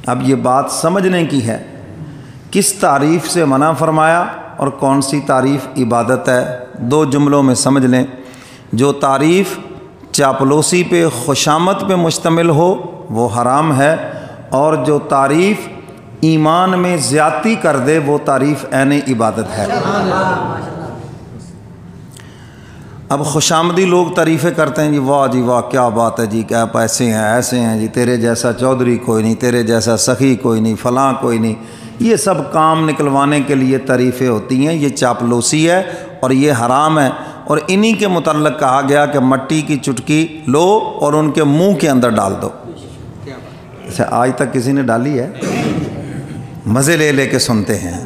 اب یہ بات سمجھنے کی ہے، کس تعریف سے منع فرمایا اور کون سی تعریف عبادت ہے؟ 2 جملوں میں سمجھ لیں۔ جو تعریف چاپلوسی پہ، خوشامد پہ مشتمل ہو وہ حرام ہے، اور جو تعریف ایمان میں زیادتی کر دے وہ تعریف عین عبادت ہے۔ اب خوشامدی لوگ تعریفیں کرتے ہیں، جی واہ جی واہ کیا بات ہے جی، کیا ایسے ہیں ایسے ہیں جی، تیرے جیسا چودھری کوئی نہیں، تیرے جیسا سخی کوئی نہیں، فلاں کوئی نہیں۔ یہ سب کام نکلوانے کے لیے تعریفیں ہوتی ہیں، یہ چاپلوسی ہے اور یہ حرام ہے، اور انہی کے متعلق کہا گیا کہ مٹی کی چٹکی لو اور ان کے منہ کے اندر ڈال دو۔ اچھا آج تک کسی نے ڈالی ہے؟ مزے لے لے کے سنتے ہیں،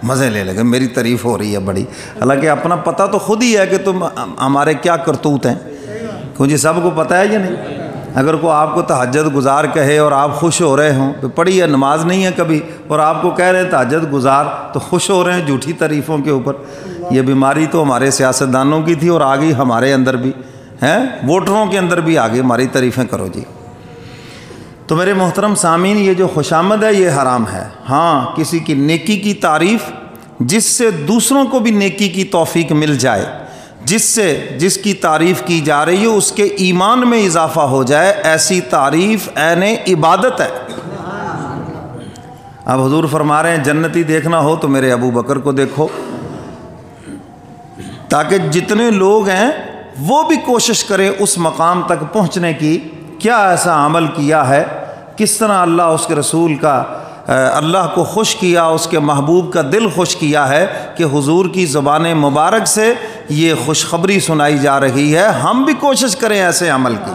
مزے لے لے کے میری تعریف ہو رہی ہے بڑی، حالانکہ اپنا پتہ تو خود ہی ہے کہ تم ہمارے کیا کرتوت ہیں، کیونکہ سب کو پتہ ہے یا نہیں؟ اگر کوئی آپ کو تہجد گزار کہے اور آپ خوش ہو رہے ہوں، تو پڑھی ہے نماز نہیں ہے کبھی، اور آپ کو کہہ رہے ہیں تہجد گزار، تو خوش ہو رہے ہیں جھوٹی تعریفوں کے اوپر۔ یہ بیماری تو ہمارے سیاستدانوں کی تھی اور آ گئی ہمارے اندر بھی، ووٹروں کے اندر بھی آ گئی، ہماری تعریفیں کرو جی۔ تو میرے محترم سامعین، یہ جو خوشامد ہے یہ حرام ہے۔ ہاں کسی کی نیکی کی تعریف جس سے دوسروں کو بھی نیکی کی توفیق مل جائے، جس کی تعریف کی جا رہی ہے اس کے ایمان میں اضافہ ہو جائے، ایسی تعریف عین عبادت ہے۔ اب حضور فرما رہے ہیں جنتی دیکھنا ہو تو میرے ابو بکر کو دیکھو، تاکہ جتنے لوگ ہیں وہ بھی کوشش کریں اس مقام تک پہنچنے کی، کیا ایسا عمل کیا ہے، کس طرح اللہ اس کے رسول کا اللہ کو خوش کیا، اس کے محبوب کا دل خوش کیا ہے کہ حضور کی زبان مبارک سے یہ خوشخبری سنائی جا رہی ہے، ہم بھی کوشش کریں ایسے عمل کی۔